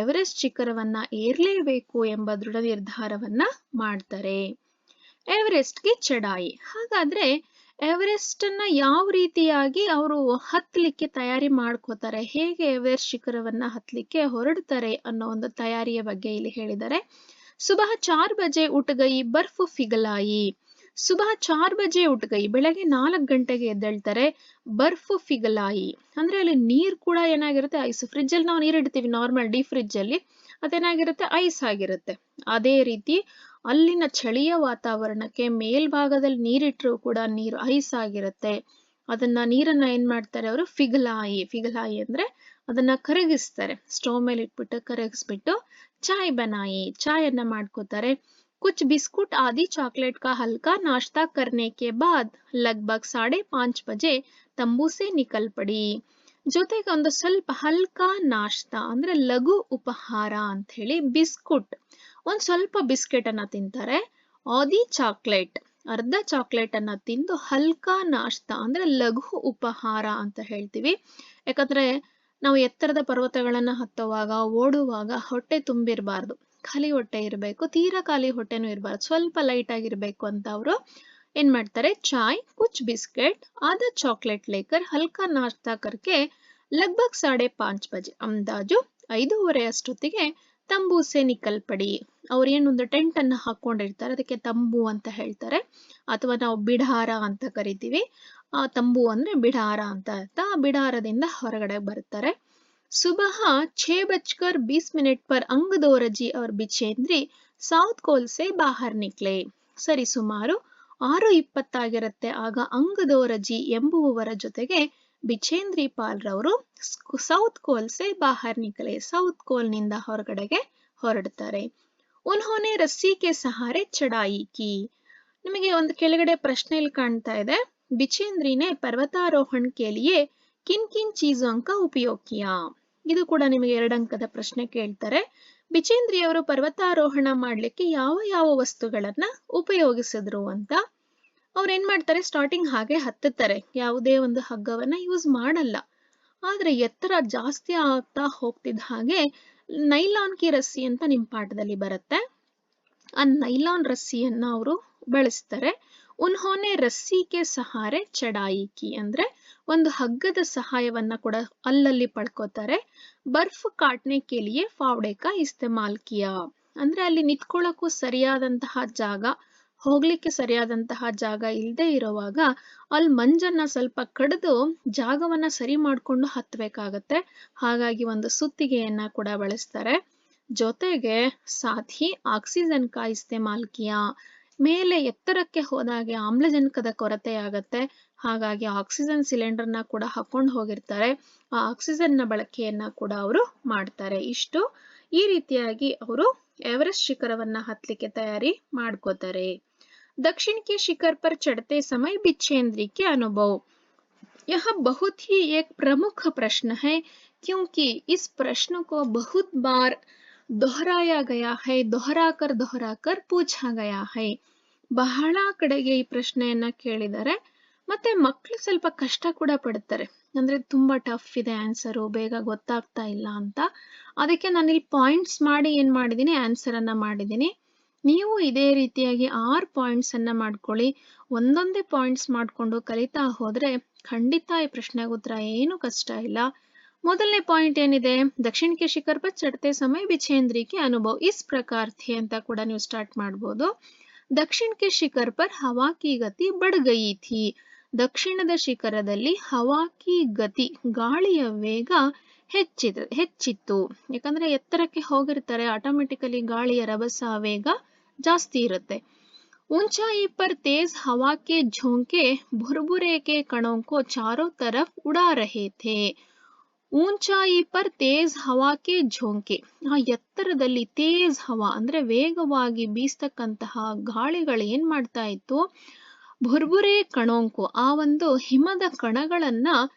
ಎವರೆಸ್ಟ್ ಶಿಖರವನ್ನ ಏರ್ಲೇಬೇಕು ಎಂಬ ದೃಢ ನಿರ್ಧಾರವನ್ನ ಮಾಡ್ತಾರೆ. ಎವರೆಸ್ಟ್ಗೆ ಚಢಾಯಿ. ಹಾಗಾದ್ರೆ ಎವರೆಸ್ಟ್ ಅನ್ನ ಯಾವ ರೀತಿಯಾಗಿ ಅವರು ಹತ್ತಲಿಕ್ಕೆ ತಯಾರಿ ಮಾಡ್ಕೋತಾರೆ, ಹೇಗೆ ಎವರೆಸ್ಟ್ ಶಿಖರವನ್ನ ಹತ್ತಲಿಕ್ಕೆ ಹೊರಡ್ತಾರೆ ಅನ್ನೋ ಒಂದು ತಯಾರಿಯ ಬಗ್ಗೆ ಇಲ್ಲಿ ಹೇಳಿದ್ದಾರೆ. ಸುಬಹ 4 ಬಜೆ ಉಠ ಗಯಿ ಬರ್ಫ್ ಫಿಗಲಾಯಿ. ಸುಬಹ 4 ಬಜೆ ಉಠ ಗಯಿ, ಬೆಳಗ್ಗೆ 4 ಗಂಟೆಗೆ ಎದ್ದೇಳ್ತಾರೆ. ಬರ್ಫ್ ಫಿಗಲಾಯಿ ಅಂದ್ರೆ ಅಲ್ಲಿ ನೀರ್ ಕೂಡ ಏನಾಗಿರುತ್ತೆ, ಐಸ್. ಫ್ರಿಜ್ ಅಲ್ಲಿ ನಾವು ನೀರ್ ಇಡ್ತೀವಿ ನಾರ್ಮಲ್ ಡೀಪ್ ಫ್ರಿಜ್ ಅಲ್ಲಿ, ಅದೇನಾಗಿರುತ್ತೆ, ಐಸ್ ಆಗಿರುತ್ತೆ. ಅದೇ ರೀತಿ ಅಲ್ಲಿನ ಚಳಿಯ ವಾತಾವರಣಕ್ಕೆ ಮೇಲ್ಭಾಗದಲ್ಲಿ ನೀರಿಟ್ರು ಕೂಡ ನೀರು ಐಸ್ ಆಗಿರುತ್ತೆ. ಅದನ್ನ ನೀರನ್ನ ಏನ್ ಮಾಡ್ತಾರೆ ಅವರು? ಫಿಗಲಾಯಿ ಅಂದ್ರೆ ಅದನ್ನ ಕರಗಿಸ್ತಾರೆ. ಸ್ಟೋವ್ ಮೇಲೆ ಇಟ್ಬಿಟ್ಟು ಕರಗಿಸ್ಬಿಟ್ಟು ಚಾಯ್ ಬನಾಯಿ, ಚಾಯನ್ನ ಮಾಡ್ಕೋತಾರೆ. कुछ बिस्कुट आदि चॉकलेट का हल्का नाश्ता करने के बाद लगभग 5:30 बजे तंबू से निकल पड़ी. ಜೊತೆಗೆ ಒಂದು ಸ್ವಲ್ಪ ಹಲ್ಕಾ ನಾಶ್ತಾ ಅಂದ್ರೆ ಲಘು ಉಪಹಾರ ಅಂತ ಹೇಳಿ ಬಿಸ್ಕುಟ್, ಒಂದ್ ಸ್ವಲ್ಪ ಬಿಸ್ಕೆಟ್ ಅನ್ನ ತಿಂತಾರೆ. ಆದಿ ಚಾಕ್ಲೇಟ್, ಅರ್ಧ ಚಾಕ್ಲೇಟ್ ಅನ್ನ ತಿಂದು ಹಲ್ಕಾ ನಾಶ್ತಾ ಅಂದ್ರೆ ಲಘು ಉಪಹಾರ ಅಂತ ಹೇಳ್ತೀವಿ. ಯಾಕಂದ್ರೆ ನಾವು ಎತ್ತರದ ಪರ್ವತಗಳನ್ನ ಹತ್ತುವಾಗ ಓಡುವಾಗ ಹೊಟ್ಟೆ ತುಂಬಿರಬಾರ್ದು, ಖಾಲಿ ಹೊಟ್ಟೆ ಇರಬೇಕು. ತೀರಾ ಖಾಲಿ ಹೊಟ್ಟೆನೂ ಇರಬಾರ್ದು, ಸ್ವಲ್ಪ ಲೈಟ್ ಆಗಿರ್ಬೇಕು ಅಂತ ಅವರು ಏನ್ ಮಾಡ್ತಾರೆ, ಚಾಯ್, ಕುಚ್ ಬಿಸ್ಕೆಟ್, ಆದ ಚಾಕ್ಲೇಟ್ ಲೇಕರ್ ಹಲ್ಕಾ ನಾಶ್ತಾ ಕರ್ಕೆ ಲಗ್ಭಗ್ 5:30 ಬಜೆ, ಅಂದಾಜು 5:30 ಅಷ್ಟೊತ್ತಿಗೆ ತಂಬೂಸೆ ನಿಕಲ್ಪಡಿ. ಅವ್ರೇನೊಂದು ಟೆಂಟ್ ಅನ್ನ ಹಾಕೊಂಡಿರ್ತಾರೆ, ಅದಕ್ಕೆ ತಂಬು ಅಂತ ಹೇಳ್ತಾರೆ, ಅಥವಾ ನಾವು ಬಿಡಾರ ಅಂತ ಕರಿತೀವಿ. ತಂಬು ಅಂದ್ರೆ ಬಿಡಾರ ಅಂತ ಅರ್ಥ. ಆ ಬಿಡಾರದಿಂದ ಹೊರಗಡೆ ಬರ್ತಾರೆ. सुबह 6:20 पर अंगदोरजी और बिचेंद्री ಸೌತ್ ಕೋಲ್ ಸೆ ಬಾಹರ್ ನಿಕ್ಲೆ. ಸರಿ ಸುಮಾರು 6:20 ಆಗ ಅಂಗದೋರಜಿ ಎಂಬುವವರ ಜೊತೆಗೆ ಬಿಚೇಂದ್ರಿ ಪಾಲ್ ರವರು ಸೌತ್ ಕೋಲ್ ಸೆ ಬಾಹರ್ ನಿಕ್ಲೆ, ಸೌತ್ ಕೋಲ್ ನಿಂದ ಹೊರಗಡೆಗೆ ಹೊರಡ್ತಾರೆ. ಉನ್ಹೋನೆ ರಸ್ಸಿ ಕೆ ಸಹಾರೆ ಚಡಾಯಿ ಕಿ. ನಿಮಗೆ ಒಂದು ಕೆಳಗಡೆ ಪ್ರಶ್ನೆಯಲ್ಲಿ ಕಾಣ್ತಾ ಇದೆ, ಬಿಚೇಂದ್ರಿನೇ ಪರ್ವತಾರೋಹಣ್ ಕೆ ಲಿಯೆ ಕಿನ್ ಕಿನ್ ಚೀಜೋಂ ಕಾ ಉಪಯೋಗ್ ಕಿಯಾ. ಇದು ಕೂಡ ನಿಮಗೆ 2 ಅಂಕದ ಪ್ರಶ್ನೆ ಕೇಳ್ತಾರೆ. ಬಿಚೇಂದ್ರಿ ಅವರು ಪರ್ವತಾರೋಹಣ ಮಾಡ್ಲಿಕ್ಕೆ ಯಾವ ಯಾವ ವಸ್ತುಗಳನ್ನ ಉಪಯೋಗಿಸಿದ್ರು ಅಂತ. ಅವ್ರು ಏನ್ ಮಾಡ್ತಾರೆ, ಸ್ಟಾರ್ಟಿಂಗ್ ಹಾಗೆ ಹತ್ತುತ್ತಾರೆ, ಯಾವುದೇ ಒಂದು ಹಗ್ಗವನ್ನ ಯೂಸ್ ಮಾಡಲ್ಲ. ಆದ್ರೆ ಎತ್ತರ ಜಾಸ್ತಿ ಆಗ್ತಾ ಹೋಗ್ತಿದ್ದ ಹಾಗೆ ನೈಲಾನ್ ಕಿ ರಸ್ಸಿ ಅಂತ ನಿಮ್ ಪಾಠದಲ್ಲಿ ಬರುತ್ತೆ, ಆ ನೈಲಾನ್ ರಸ್ಸಿಯನ್ನ ಅವರು ಬಳಸ್ತಾರೆ. ಉನ್ಹೋನೆ ರಸ್ಸಿ ಕೆ ಸಹಾರೆ ಚಡಾಯಿ ಕಿ ಅಂದ್ರೆ ಒಂದು ಹಗ್ಗದ ಸಹಾಯವನ್ನ ಕೂಡ ಅಲ್ಲಲ್ಲಿ ಪಡ್ಕೋತಾರೆ. ಬರ್ಫ್ ಕಾಟ್ನೆ ಕೆ ಲಿಯೆ ಫಾವ್ಡೆ ಕಾ ಇಸ್ತೆಮಾಲ್ ಕಿಯಾ ಅಂದ್ರೆ ಅಲ್ಲಿ ನಿಂತ್ಕೊಳ್ಳಕ್ಕೂ ಸರಿಯಾದಂತಹ ಜಾಗ, ಹೋಗ್ಲಿಕ್ಕೆ ಸರಿಯಾದಂತಹ ಜಾಗ ಇಲ್ಲದೆ ಇರುವಾಗ ಅಲ್ಲಿ ಮಂಜನ್ನ ಸ್ವಲ್ಪ ಕಡಿದು ಜಾಗವನ್ನ ಸರಿ ಮಾಡ್ಕೊಂಡು ಹತ್ಬೇಕಾಗತ್ತೆ. ಹಾಗಾಗಿ ಒಂದು ಸುತ್ತಿಗೆಯನ್ನ ಕೂಡ ಬಳಸ್ತಾರೆ. ಜೊತೆಗೆ ಸಾಥಿ ಆಕ್ಸಿಜನ್ ಕಾ ಇಸ್ತೆಮಾಲ್ ಕಿಯಾ, ಮೇಲೆ ಎತ್ತರಕ್ಕೆ ಹೋದಾಗೆ ಆಮ್ಲಜನಕದ ಕೊರತೆ ಆಗತ್ತೆ. ಹಾಗಾಗಿ ಆಕ್ಸಿಜನ್ ಸಿಲಿಂಡರ್ನ ಕೂಡ ಹಾಕೊಂಡು ಹೋಗಿರ್ತಾರೆ. ಆ ಆಕ್ಸಿಜನ್ ನ ಬಳಕೆಯನ್ನ ಕೂಡ ಅವರು ಮಾಡ್ತಾರೆ. ಇಷ್ಟು ಈ ರೀತಿಯಾಗಿ ಅವರು ಎವರೆಸ್ಟ್ ಶಿಖರವನ್ನ ಹತ್ಲಿಕ್ಕೆ ತಯಾರಿ ಮಾಡ್ಕೋತಾರೆ. दक्षिण के शिखर पर चढ़ते समय बिच्छेंद्री के अनुभव. यह बहुत ही एक प्रमुख प्रश्न है क्योंकि इस प्रश्न को बहुत बार दोहराया गया है, दोहराकर पूछा गया है. ಬಹಳ ಕಡೆಗೆ ಈ ಪ್ರಶ್ನೆಯನ್ನ ಕೇಳಿದ್ದಾರೆ. ಮತ್ತೆ ಮಕ್ಕಳು ಸ್ವಲ್ಪ ಕಷ್ಟ ಕೂಡ ಪಡ್ತಾರೆ, ಅಂದ್ರೆ ತುಂಬಾ ಟಫ್ ಇದೆ ಆನ್ಸರು, ಬೇಗ ಗೊತ್ತಾಗ್ತಾ ಇಲ್ಲ ಅಂತ. ಅದಕ್ಕೆ ನಾನಿಲ್ಲಿ ಪಾಯಿಂಟ್ಸ್ ಮಾಡಿ ಏನ್ ಮಾಡಿದೀನಿ, ಆನ್ಸರ್ ಅನ್ನ ಮಾಡಿದೀನಿ. ನೀವು ಇದೇ ರೀತಿಯಾಗಿ 6 ಪಾಯಿಂಟ್ಸ್ ಅನ್ನ ಮಾಡ್ಕೊಳ್ಳಿ. ಒಂದೊಂದೇ ಪಾಯಿಂಟ್ಸ್ ಮಾಡ್ಕೊಂಡು ಕಲಿತಾ ಹೋದ್ರೆ ಖಂಡಿತ ಈ ಪ್ರಶ್ನೆಗೆ ಉತ್ತರ ಏನು ಕಷ್ಟ ಇಲ್ಲ. ಮೊದಲನೇ ಪಾಯಿಂಟ್ ಏನಿದೆ, ದಕ್ಷಿಣ ಕೆ ಶಿಖರ್ ಪರ್ ಚढ़ते समय बिछेंद्री के अनुभव इस प्रकार थे ಅಂತ ಕೂಡ ನೀವು ಸ್ಟಾರ್ಟ್ ಮಾಡ್ಬೋದು. ದಕ್ಷಿಣ ಕೆ ಶಿಖರ್ ಪರ್ ಹವಾ ಕಿ ಗತಿ ಬಡ್ ಗಯಿ ಥಿ. ದಕ್ಷಿಣದ ಶಿಖರದಲ್ಲಿ ಹವಾ ಕಿ ಗತಿ, ಗಾಳಿಯ ವೇಗ ಹೆಚ್ಚಿತ್ತು. ಯಾಕಂದ್ರೆ ಎತ್ತರಕ್ಕೆ ಹೋಗಿರ್ತಾರೆ, ಆಟೋಮೆಟಿಕಲಿ ಗಾಳಿಯ ರಭಸ ವೇಗ ಜಾಸ್ತಿ ಇರುತ್ತೆ. ऊंचाई पर तेज हवा के झोंके भुरभुरे के कणों को चारों तरफ उड़ा रहे थे. ऊंचाई पर तेज हवा के झोंके, ಆ ಎತ್ತರದಲ್ಲಿ ತೇಜ್ ಹವಾ ಅಂದ್ರೆ ವೇಗವಾಗಿ ಬೀಸ್ತಕ್ಕಂತಹ ಗಾಳಿಗಳು ಏನ್ ಮಾಡ್ತಾ ಇತ್ತು, ಭುರ್ಭುರೆ ಕಣೋಂಕು, ಆ ಒಂದು ಹಿಮದ ಕಣಗಳನ್ನ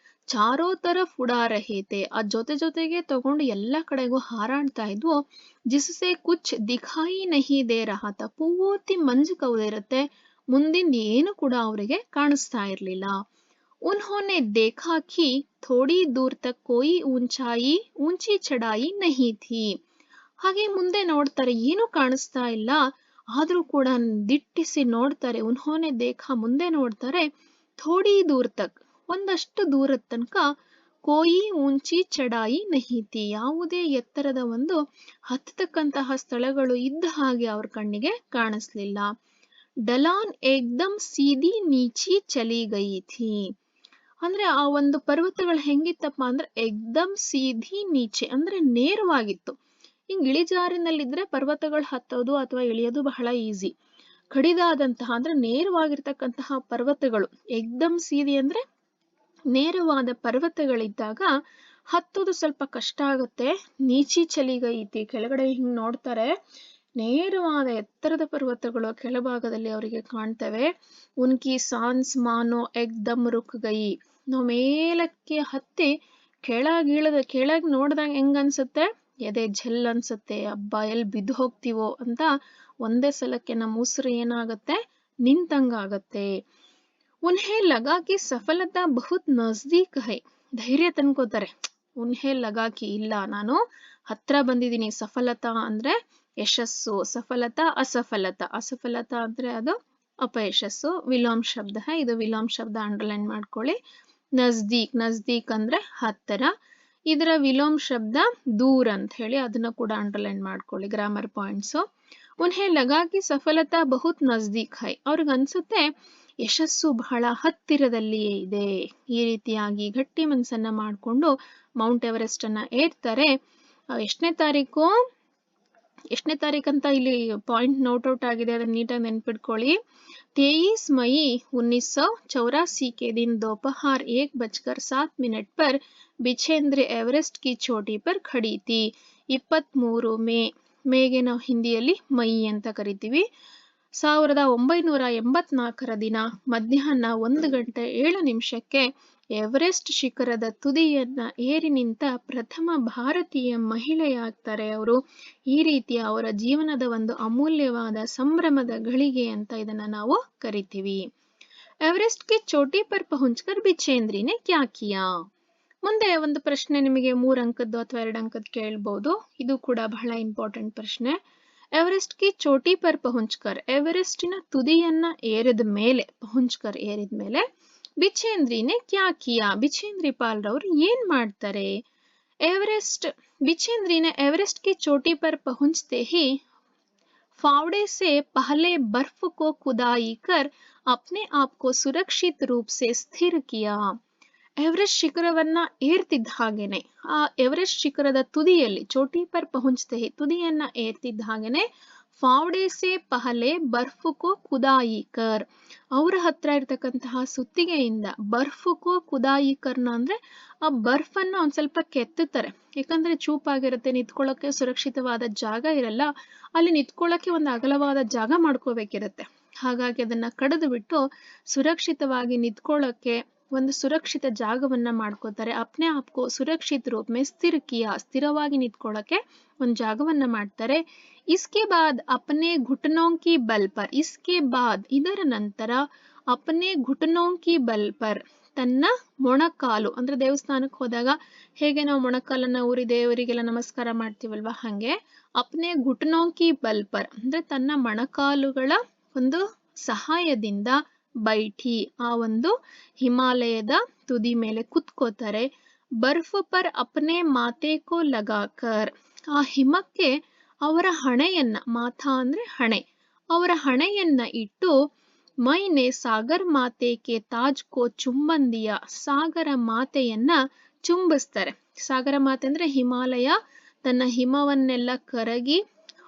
ಚಾರೋ ತರಫ್ ಉಡಾ ರಹೇ ಥೆ, ಆ ಜೊತೆಗೆ ತಗೊಂಡು ಎಲ್ಲ ಕಡೆಗೂ ಹಾರಾಡ್ತಾ ಇದ್ವು. ಜಿಸ್ಸೆ ಕುಚ್ ದಿಖಾಯಿ ನಹಿ ದೇ ರಹಾ ಥಾ, ಪೂರ್ತಿ ಮಂಜು ಕವಿದಿರುತ್ತೆ, ಮುಂದಿಂದ ಏನು ಕೂಡ ಅವರಿಗೆ ಕಾಣಿಸ್ತಾ ಇರ್ಲಿಲ್ಲ. ಉನ್ಹೋನೆ ದೇಖಾ ಕಿ ಥೋಡಿ ದೂರ್ ತಕ್ ಕೋಯಿ ಊಂಚಿ ಚಡಾಯಿ ನಹಿ ಥಿ. ಹಾಗೆ ಮುಂದೆ ನೋಡ್ತಾರೆ, ಏನು ಕಾಣಿಸ್ತಾ ಇಲ್ಲ, ಆದ್ರೂ ಕೂಡ ದಿಟ್ಟಿಸಿ ನೋಡ್ತಾರೆ. ಉನ್ಹೋನೆ ದೇಖಾ, ಮುಂದೆ ನೋಡ್ತಾರೆ, ಥೋಡಿ ದೂರ್ ತಕ್, ಒಂದಷ್ಟು ದೂರದ ತನಕ, ಕೋಯಿ ಊಂಚಿ ಚಡಾಯಿ ನಹಿ ಥಿ, ಯಾವುದೇ ಎತ್ತರದ ಒಂದು ಹತ್ತತಕ್ಕಂತಹ ಸ್ಥಳಗಳು ಇದ್ದ ಹಾಗೆ ಅವ್ರ ಕಣ್ಣಿಗೆ ಕಾಣಿಸ್ಲಿಲ್ಲ. ಡಲಾನ್ ಏಕ್ದಮ್ ಸೀದಿ ನೀಚಿ ಚಲಿ ಗಯಿ ಥಿ, ಅಂದ್ರೆ ಆ ಒಂದು ಪರ್ವತಗಳು ಹೆಂಗಿತ್ತಪ್ಪ ಅಂದ್ರೆ ಏಕ್ದಮ್ ಸೀದಿ ನೀಚೆ ಅಂದ್ರೆ ನೇರವಾಗಿತ್ತು. ಹಿಂಗ್ ಇಳಿಜಾರಿನಲ್ಲಿದ್ರೆ ಪರ್ವತಗಳು ಹತ್ತೋದು ಅಥವಾ ಇಳಿಯೋದು ಬಹಳ ಈಸಿ. ಕಡಿದಾದಂತಹ ಅಂದ್ರೆ ನೇರವಾಗಿರ್ತಕ್ಕಂತಹ ಪರ್ವತಗಳು, ಏಕ್ದಮ್ ಸೀದಿ ಅಂದ್ರೆ ನೇರವಾದ ಪರ್ವತಗಳಿದ್ದಾಗ ಹತ್ತೋದು ಸ್ವಲ್ಪ ಕಷ್ಟ ಆಗುತ್ತೆ. ನೀಚಿ ಚಲಿಗೈತಿ, ಕೆಳಗಡೆ ಹಿಂಗ್ ನೋಡ್ತಾರೆ, ನೇರವಾದ ಎತ್ತರದ ಪರ್ವತಗಳು ಕೆಳಭಾಗದಲ್ಲಿ ಅವರಿಗೆ ಕಾಣ್ತವೆ. ಉನ್ಕಿ ಸಾನ್ಸ್ ಮಾನೋ ಏಕ್ದಮ್ ರುಕ್ ಗಯಿ, ನಾವು ಮೇಲಕ್ಕೆ ಹತ್ತಿ ಕೆಳಗ್ ನೋಡ್ದಾಗ ಹೆಂಗ್ ಅನ್ಸುತ್ತೆ, ಎದೆ ಝಲ್ ಅನ್ಸುತ್ತೆ, ಅಬ್ಬಾ ಎಲ್ಲಿ ಬಿದ್ದು ಹೋಗ್ತೀವೋ ಅಂತ ಒಂದೇ ಸಲಕ್ಕೆ ನಮ್ಮ ಉಸಿರು ಏನಾಗತ್ತೆ, ನಿಂತಂಗಾಗತ್ತೆ. ಉನ್ಹೇ ಲಗಾ ಕಿ ಸಫಲತಾ ಬಹುತ್ ನಜ್ದೀಕ್ ಹೈ, ಧೈರ್ಯ ತಂದ್ಕೋತಾರೆ. ಉನ್ಹೇ ಲಗಾ ಕಿ, ಇಲ್ಲ ನಾನು ಹತ್ರ ಬಂದಿದ್ದೀನಿ. ಸಫಲತಾ ಅಂದ್ರೆ ಯಶಸ್ಸು, ಸಫಲತಾ ಅಸಫಲತಾ ಅಂದ್ರೆ ಅದು ಅಪಯಶಸ್ಸು. ವಿಲೋಮ್ ಶಬ್ದ, ಇದು ವಿಲೋಮ್ ಶಬ್ದ ಅಂಡರ್ಲೈನ್ ಮಾಡ್ಕೊಳ್ಳಿ. ನಜ್ದೀಕ್ ಅಂದ್ರೆ ಹತ್ತರ, ಇದರ ವಿಲೋಮ್ ಶಬ್ದ ದೂರ ಅಂತ ಹೇಳಿ ಅದನ್ನ ಕೂಡ ಅಂಡರ್ಲೈನ್ ಮಾಡ್ಕೊಳ್ಳಿ, ಗ್ರಾಮರ್ ಪಾಯಿಂಟ್ಸು. ಉನ್ಹೇ ಲಗಾ ಕಿ ಸಫಲತಾ ಬಹುತ್ ನಜ್ದೀಕ್ ಹೈ, ಅವ್ರಿಗೆ ಅನ್ಸುತ್ತೆ ಯಶಸ್ಸು ಬಹಳ ಹತ್ತಿರದಲ್ಲಿಯೇ ಇದೆ. ಈ ರೀತಿಯಾಗಿ ಗಟ್ಟಿ ಮನಸ್ಸನ್ನ ಮಾಡಿಕೊಂಡು ಮೌಂಟ್ ಎವರೆಸ್ಟ್ ಅನ್ನ ಏರ್ತಾರೆ. ಎಷ್ಟನೇ ತಾರೀಕು ಅಂತ ಇಲ್ಲಿ ಪಾಯಿಂಟ್ ನೋಟ್ ಔಟ್ ಆಗಿದೆ, ಅದನ್ನ ನೀಟಾಗಿ ನೆನ್ಪಿಟ್ಕೊಳ್ಳಿ. 23 मई 1984 के दिन दोपहर 1:07 पर बिछेंद्र एवरेस्ट की चोटी पर खड़ी थी. 23 ಮೇಗೆ ನಾವು ಹಿಂದಿಯಲ್ಲಿ ಮೈ ಅಂತ ಕರಿತೀವಿ. 1984 ದಿನ ಮಧ್ಯಾಹ್ನ 1:07 ಎವರೆಸ್ಟ್ ಶಿಖರದ ತುದಿಯನ್ನ ಏರಿ ನಿಂತ ಪ್ರಥಮ ಭಾರತೀಯ ಮಹಿಳೆಯಾಗ್ತಾರೆ ಅವರು. ಈ ರೀತಿಯ ಅವರ ಜೀವನದ ಒಂದು ಅಮೂಲ್ಯವಾದ ಸಂಭ್ರಮದ ಘಳಿಗೆ ಅಂತ ಇದನ್ನ ನಾವು ಕರಿತೀವಿ. ಎವರೆಸ್ಟ್ ಗೆ ಚೋಟಿ ಪರ್ ಪಹುಂಚ್ಕರ್ ಬಿಚೇಂದ್ರಿನೇ ಕ್ಯಾ ಕಿಯಾ. ಮುಂದೆ ಒಂದು ಪ್ರಶ್ನೆ ನಿಮಗೆ 3 ಅಂಕದ್ದು ಅಥವಾ 2 ಅಂಕದ್ದು ಕೇಳ್ಬಹುದು. ಇದು ಕೂಡ ಬಹಳ ಇಂಪಾರ್ಟೆಂಟ್ ಪ್ರಶ್ನೆ. ಎವರೆಸ್ಟ್ ಗೆ ಚೋಟಿ ಪರ್ ಪಹುಂಚ್ಕರ್, ಎವರೆಸ್ಟಿನ ತುದಿಯನ್ನ ಏರಿದ ಮೇಲೆ, ಪಹುಂಚ್ಕರ್ ಏರಿದ ಮೇಲೆ ಬಿಚೇಂದ್ರಿನೇ ಕ್ಯಾ ಕಿಯಾ, ಬಿಚೇಂದ್ರಿ ಪಾಲ್ ರವರು ಏನ್ ಮಾಡ್ತಾರೆ? बिछेंद्री ने एवरेस्ट की चोटी पर पहुंचते ही फावड़े से पहले बर्फ को खुदाई कर अपने आप को सुरक्षित रूप से स्थिर किया. ಎವರೆಸ್ಟ್ ಶಿಖರವನ್ನ ಏರ್ತಿದ್ದ ಹಾಗೇನೆ, ಆ ಎವರೆಸ್ಟ್ ಶಿಖರದ ತುದಿಯಲ್ಲಿ, ಚೋಟಿ ಪರ್ ಪಹುಂಚ್ತೆ ಹಿ, ತುದಿಯನ್ನ ಏರ್ತಿದ್ದ ಹಾಗೇನೆ, ಫಾವ್ಡೆ ಸೆ ಪಹಲೆ ಬರ್ಫ್ ಕೋ ಖುದಾಯಿ ಕರ್, ಅವರ ಹತ್ರ ಇರ್ತಕ್ಕಂತಹ ಸುತ್ತಿಗೆಯಿಂದ ಬರ್ಫ್ ಕೋ ಖುದಾಯಿ ಕರ್ನ ಅಂದ್ರೆ ಆ ಬರ್ಫ್ ಅನ್ನ ಒಂದ್ ಸ್ವಲ್ಪ ಕೆತ್ತುತ್ತಾರೆ. ಯಾಕಂದ್ರೆ ಚೂಪಾಗಿರುತ್ತೆ, ನಿಂತ್ಕೊಳ್ಳೋಕೆ ಸುರಕ್ಷಿತವಾದ ಜಾಗ ಇರಲ್ಲ, ಅಲ್ಲಿ ನಿಂತ್ಕೊಳ್ಳೋಕೆ ಒಂದು ಅಗಲವಾದ ಜಾಗ ಮಾಡ್ಕೋಬೇಕಿರುತ್ತೆ. ಹಾಗಾಗಿ ಅದನ್ನ ಕಡಿದು ಬಿಟ್ಟು ಸುರಕ್ಷಿತವಾಗಿ ನಿಂತ್ಕೊಳ್ಳೋಕೆ ಒಂದು ಸುರಕ್ಷಿತ ಜಾಗವನ್ನ ಮಾಡ್ಕೋತಾರೆ. ಅಪ್ನೆ ಆಪ್ಕೋ ಸುರಕ್ಷಿತ ರೂಪ ಮೇ ಸ್ಥಿರ ಕಿಯಾ, ಸ್ಥಿರವಾಗಿ ನಿಂತ್ಕೊಳ್ಳೋಕೆ ಒಂದು ಜಾಗವನ್ನ ಮಾಡ್ತಾರೆ. ಇಸ್ಕೆ ಬಾದ್ ಅಪ್ನೆ ಘುಟನೋಂ ಕಿ ಬಲ್ ಪರ್, ಇಸ್ಕೆ ಬಾದ್ ಇದರ ನಂತರ ಅಪ್ನೆ ಘುಟನೋಂ ಕಿ ಬಲ್ ಪರ್, ತನ್ನ ಮೊಣಕಾಲು ಅಂದ್ರೆ ದೇವಸ್ಥಾನಕ್ಕೆ ಹೋದಾಗ ಹೇಗೆ ನಾವು ಮೊಣಕಾಲನ್ನ ಊರಿ ದೇವರಿಗೆಲ್ಲ ನಮಸ್ಕಾರ ಮಾಡ್ತೀವಲ್ವಾ, ಹಂಗೆ ಅಪ್ನೆ ಘುಟನೋಂ ಕಿ ಬಲ್ ಪರ್ ಅಂದ್ರೆ ತನ್ನ ಮೊಣಕಾಲುಗಳ ಒಂದು ಸಹಾಯದಿಂದ ಬೈಠಿ, ಆ ಒಂದು ಹಿಮಾಲಯದ ತುದಿ ಮೇಲೆ ಕುತ್ಕೋತಾರೆ. ಬರ್ಫ್ ಪರ್ ಅಪ್ನೆ ಮಾತೆ ಕೋ ಲಗಾಕರ್, ಆ ಹಿಮಕ್ಕೆ ಅವರ ಹಣೆಯನ್ನ, ಮಾಥಾ ಅಂದ್ರೆ ಹಣೆ, ಅವರ ಹಣೆಯನ್ನ ಇಟ್ಟು ಮೈನೆ ಸಾಗರ್ ಮಾತೆ ಕೆ ತಾಜ್ ಕೋ ಚುಂಬನ್ ದಿಯಾ, ಸಾಗರ ಮಾತೆಯನ್ನ ಚುಂಬಿಸ್ತಾರೆ. ಸಾಗರ ಮಾತೆ ಅಂದ್ರೆ ಹಿಮಾಲಯ ತನ್ನ ಹಿಮವನ್ನೆಲ್ಲ ಕರಗಿ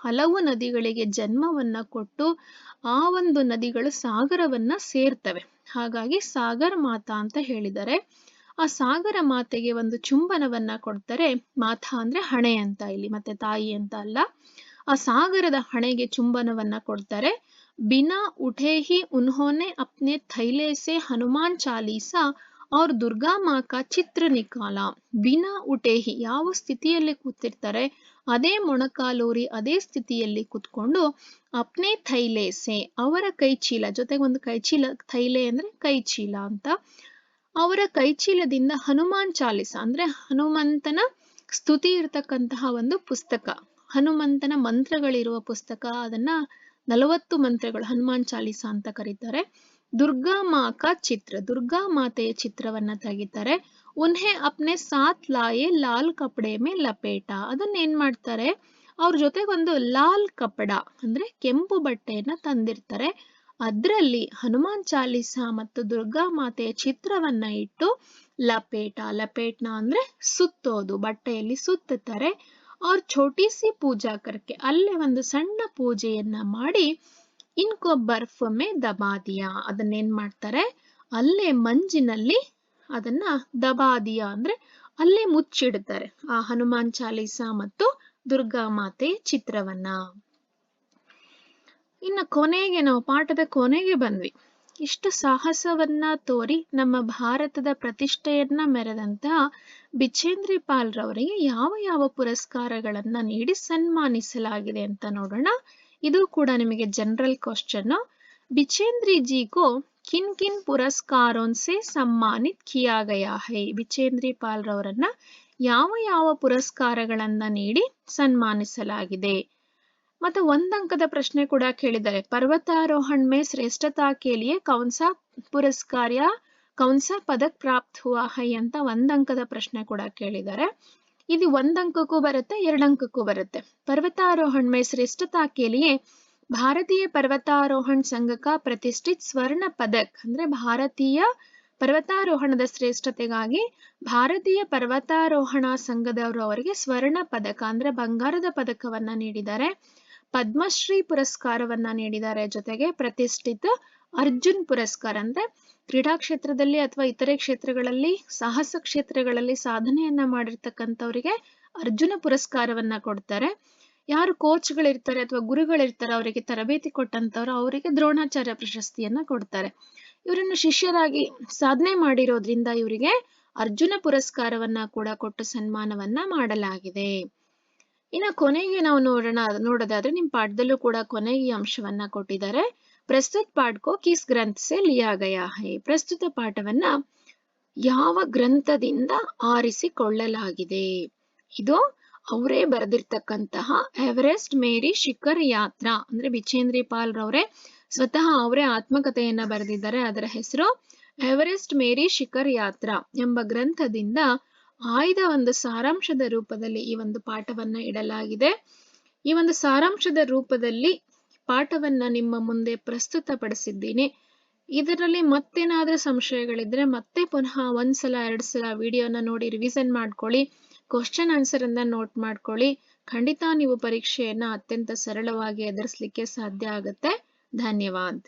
ಹಲವು ನದಿಗಳಿಗೆ ಜನ್ಮವನ್ನ ಕೊಟ್ಟು ಆ ಒಂದು ನದಿಗಳು ಸಾಗರವನ್ನ ಸೇರ್ತವೆ. ಹಾಗಾಗಿ ಸಾಗರ ಮಾತಾ ಅಂತ ಹೇಳಿದ್ದಾರೆ. ಆ ಸಾಗರ ಮಾತೆಗೆ ಒಂದು ಚುಂಬನವನ್ನ ಕೊಡ್ತಾರೆ. ಮಾತಾ ಅಂದ್ರೆ ಹಣೆ ಅಂತ ಇಲ್ಲಿ, ಮತ್ತೆ ತಾಯಿ ಅಂತ ಅಲ್ಲ. ಆ ಸಾಗರದ ಹಣೆಗೆ ಚುಂಬನವನ್ನ ಕೊಡ್ತಾರೆ. ಬಿನಾ ಉಠೆ ಹಿ ಉನ್ಹೋನೆ ಅಪ್ನೆ ಥೈಲೆ ಸೆ ಹನುಮಾನ್ ಚಾಲೀಸಾ ಅವ್ರ ದುರ್ಗಾ ಮಾ ಕಾ ಚಿತ್ರ ನಿಕಾಲ. ಬಿನಾ ಉಟೇಹಿ, ಯಾವ ಸ್ಥಿತಿಯಲ್ಲಿ ಕೂತಿರ್ತಾರೆ ಅದೇ ಮೊಣಕಾಲೂರಿ ಅದೇ ಸ್ಥಿತಿಯಲ್ಲಿ ಕುತ್ಕೊಂಡು ಅಪ್ನೆ ಥೈಲೆ ಸೆ, ಅವರ ಕೈಚೀಲ, ಜೊತೆಗೆ ಒಂದು ಕೈಚೀಲ, ಥೈಲೆ ಅಂದ್ರೆ ಕೈಚೀಲ ಅಂತ, ಅವರ ಕೈಚೀಲದಿಂದ ಹನುಮಾನ್ ಚಾಲಿಸ ಅಂದ್ರೆ ಹನುಮಂತನ ಸ್ತುತಿ ಇರತಕ್ಕಂತಹ ಒಂದು ಪುಸ್ತಕ, ಹನುಮಂತನ ಮಂತ್ರಗಳಿರುವ ಪುಸ್ತಕ, ಅದನ್ನ 40 ಮಂತ್ರಗಳು ಹನುಮಾನ್ ಚಾಲಿಸ ಅಂತ ಕರೀತಾರೆ. ದುರ್ಗಾ ಮಾ ಕಾ ಚಿತ್ರ, ದುರ್ಗಾ ಮಾತೆಯ ಚಿತ್ರವನ್ನ ತೆಗಿತಾರೆ. ಉನ್ಹೆ ಅಪ್ನೆ ಸಾಥ್ ಲಾಯೆ ಲಾಲ್ ಕಪಡೆ ಮೇ ಲಪೇಟ, ಅದನ್ನ ಏನ್ ಮಾಡ್ತಾರೆ, ಅವ್ರ ಜೊತೆಗೆ ಒಂದು ಲಾಲ್ ಕಪಡ ಅಂದ್ರೆ ಕೆಂಪು ಬಟ್ಟೆಯನ್ನ ತಂದಿರ್ತಾರೆ. ಅದ್ರಲ್ಲಿ ಹನುಮಾನ್ ಚಾಲಿಸ ಮತ್ತು ದುರ್ಗಾ ಮಾತೆಯ ಚಿತ್ರವನ್ನ ಇಟ್ಟು ಲಪೇಟ, ಲಪೇಟ್ನ ಅಂದ್ರೆ ಸುತ್ತೋದು, ಬಟ್ಟೆಯಲ್ಲಿ ಸುತ್ತುತ್ತಾರೆ. ಅವ್ರ ಛೋಟಿ ಸಿ ಪೂಜಾ ಕರ್ಕೆ, ಅಲ್ಲೇ ಒಂದು ಸಣ್ಣ ಪೂಜೆಯನ್ನ ಮಾಡಿ ಇನ್ಕೋ ಬರ್ಫ್ ಮೇ ದಬಾದಿಯಾ, ಅದನ್ನೇನ್ ಮಾಡ್ತಾರೆ, ಅಲ್ಲೇ ಮಂಜಿನಲ್ಲಿ ಅದನ್ನ ದಬಾದಿಯಾ ಅಂದ್ರೆ ಅಲ್ಲೇ ಮುಚ್ಚಿಡ್ತಾರೆ ಆ ಹನುಮಾನ್ ಚಾಲೀಸ ಮತ್ತು ದುರ್ಗಾ ಮಾತೆಯ ಚಿತ್ರವನ್ನ. ಇನ್ನು ಕೊನೆಗೆ ನಾವು ಪಾಠದ ಕೊನೆಗೆ ಬಂದ್ವಿ. ಇಷ್ಟು ಸಾಹಸವನ್ನ ತೋರಿ ನಮ್ಮ ಭಾರತದ ಪ್ರತಿಷ್ಠೆಯನ್ನ ಮೆರೆದಂತಹ ಬಿಚೇಂದ್ರಿ ಪಾಲ್ ರವರಿಗೆ ಯಾವ ಯಾವ ಪುರಸ್ಕಾರಗಳನ್ನ ನೀಡಿ ಸನ್ಮಾನಿಸಲಾಗಿದೆ ಅಂತ ನೋಡೋಣ. ಇದು ಕೂಡ ನಿಮಗೆ ಜನರಲ್ ಕ್ವಶನ್. बिचेंद्री जी को किन किन पुरस्कारों से सम्मानित किया गया है, ಬಿಚೇಂದ್ರಿ ಪಾಲ್ ರವರನ್ನ ಯಾವ ಯಾವ ಪುರಸ್ಕಾರಗಳನ್ನ ನೀಡಿ ಸನ್ಮಾನಿಸಲಾಗಿದೆ. ಮತ್ತೆ 1 ಅಂಕದ ಪ್ರಶ್ನೆ ಕೂಡ ಕೇಳಿದ್ದಾರೆ. पर्वतारोहण में श्रेष्ठता के लिए कौन सा पुरस्कार या कौन सा पदक प्राप्त हुआ है ಅಂತ 1 ಅಂಕದ ಪ್ರಶ್ನೆ ಕೂಡ ಕೇಳಿದ್ದಾರೆ. ಇದು 1 ಅಂಕಕ್ಕೂ ಬರುತ್ತೆ, 2 ಅಂಕಕ್ಕೂ ಬರುತ್ತೆ. पर्वतारोहण में श्रेष्ठता के लिए ಭಾರತೀಯ ಪರ್ವತಾರೋಹಣ ಸಂಘ ಕಾ ಪ್ರತಿಷ್ಠಿತ ಸ್ವರ್ಣ ಪದಕ್ ಅಂದ್ರೆ ಭಾರತೀಯ ಪರ್ವತಾರೋಹಣದ ಶ್ರೇಷ್ಠತೆಗಾಗಿ ಭಾರತೀಯ ಪರ್ವತಾರೋಹಣ ಸಂಘದವರು ಅವರಿಗೆ ಸ್ವರ್ಣ ಪದಕ ಅಂದ್ರೆ ಬಂಗಾರದ ಪದಕವನ್ನ ನೀಡಿದ್ದಾರೆ. ಪದ್ಮಶ್ರೀ ಪುರಸ್ಕಾರವನ್ನ ನೀಡಿದ್ದಾರೆ. ಜೊತೆಗೆ ಪ್ರತಿಷ್ಠಿತ ಅರ್ಜುನ್ ಪುರಸ್ಕಾರ ಅಂದ್ರೆ ಕ್ರೀಡಾ ಕ್ಷೇತ್ರದಲ್ಲಿ ಅಥವಾ ಇತರೆ ಕ್ಷೇತ್ರಗಳಲ್ಲಿ ಸಾಹಸ ಕ್ಷೇತ್ರಗಳಲ್ಲಿ ಸಾಧನೆಯನ್ನ ಮಾಡಿರ್ತಕ್ಕಂಥವರಿಗೆ ಅರ್ಜುನ ಪುರಸ್ಕಾರವನ್ನ ಕೊಡ್ತಾರೆ. ಯಾರು ಕೋಚ್ಗಳಿರ್ತಾರೆ ಅಥವಾ ಗುರುಗಳಿರ್ತಾರೆ ಅವರಿಗೆ ತರಬೇತಿ ಕೊಟ್ಟಂತವ್ರು ಅವರಿಗೆ ದ್ರೋಣಾಚಾರ್ಯ ಪ್ರಶಸ್ತಿಯನ್ನ ಕೊಡ್ತಾರೆ. ಇವರನ್ನು ಶಿಷ್ಯರಾಗಿ ಸಾಧನೆ ಮಾಡಿರೋದ್ರಿಂದ ಇವರಿಗೆ ಅರ್ಜುನ ಪುರಸ್ಕಾರವನ್ನ ಕೂಡ ಕೊಟ್ಟು ಸನ್ಮಾನವನ್ನ ಮಾಡಲಾಗಿದೆ. ಇನ್ನು ಕೊನೆಗೆ ನಾವು ನೋಡೋದಾದ್ರೆ ನಿಮ್ ಪಾಠದಲ್ಲೂ ಕೂಡ ಕೊನೆಗೆ ಈ ಅಂಶವನ್ನ ಕೊಟ್ಟಿದ್ದಾರೆ. ಪ್ರಸ್ತುತ ಪಾಠ ಕೋ ಕಿಸ್ ಗ್ರಂಥ ಸೆ ಲಿಯಾ ಗಯಾ ಹೈ. ಪ್ರಸ್ತುತ ಪಾಠವನ್ನ ಯಾವ ಗ್ರಂಥದಿಂದ ಆರಿಸಿಕೊಳ್ಳಲಾಗಿದೆ? ಇದು ಅವರೇ ಬರೆದಿರ್ತಕ್ಕಂತಹ ಎವರೆಸ್ಟ್ ಮೇರಿ ಶಿಖರ್ ಯಾತ್ರಾ ಅಂದ್ರೆ ಬಿಚೇಂದ್ರಿ ಪಾಲ್ ರವರೇ ಸ್ವತಃ ಅವರೇ ಆತ್ಮಕಥೆಯನ್ನ ಬರೆದಿದ್ದಾರೆ. ಅದರ ಹೆಸರು ಎವರೆಸ್ಟ್ ಮೇರಿ ಶಿಖರ್ ಯಾತ್ರಾ ಎಂಬ ಗ್ರಂಥದಿಂದ ಆಯ್ದ ಒಂದು ಸಾರಾಂಶದ ರೂಪದಲ್ಲಿ ಈ ಒಂದು ಪಾಠವನ್ನ ಇಡಲಾಗಿದೆ. ಈ ಒಂದು ಸಾರಾಂಶದ ರೂಪದಲ್ಲಿ ಪಾಠವನ್ನ ನಿಮ್ಮ ಮುಂದೆ ಪ್ರಸ್ತುತಪಡಿಸಿದ್ದೀನಿ. ಇದರಲ್ಲಿ ಮತ್ತೇನಾದ್ರೂ ಸಂಶಯಗಳಿದ್ರೆ ಮತ್ತೆ ಪುನಃ ಒಂದ್ಸಲ 2 ಸಲ ವಿಡಿಯೋನ ನೋಡಿ ರಿವಿಷನ್ ಮಾಡ್ಕೊಳ್ಳಿ. ಕ್ವಶನ್ ಆನ್ಸರ್ ಅನ್ನ ನೋಟ್ ಮಾಡ್ಕೊಳ್ಳಿ. ಖಂಡಿತ ನೀವು ಪರೀಕ್ಷೆಯನ್ನ ಅತ್ಯಂತ ಸರಳವಾಗಿ ಎದುರಿಸಲಿಕ್ಕೆ ಸಾಧ್ಯ ಆಗುತ್ತೆ. ಧನ್ಯವಾದ.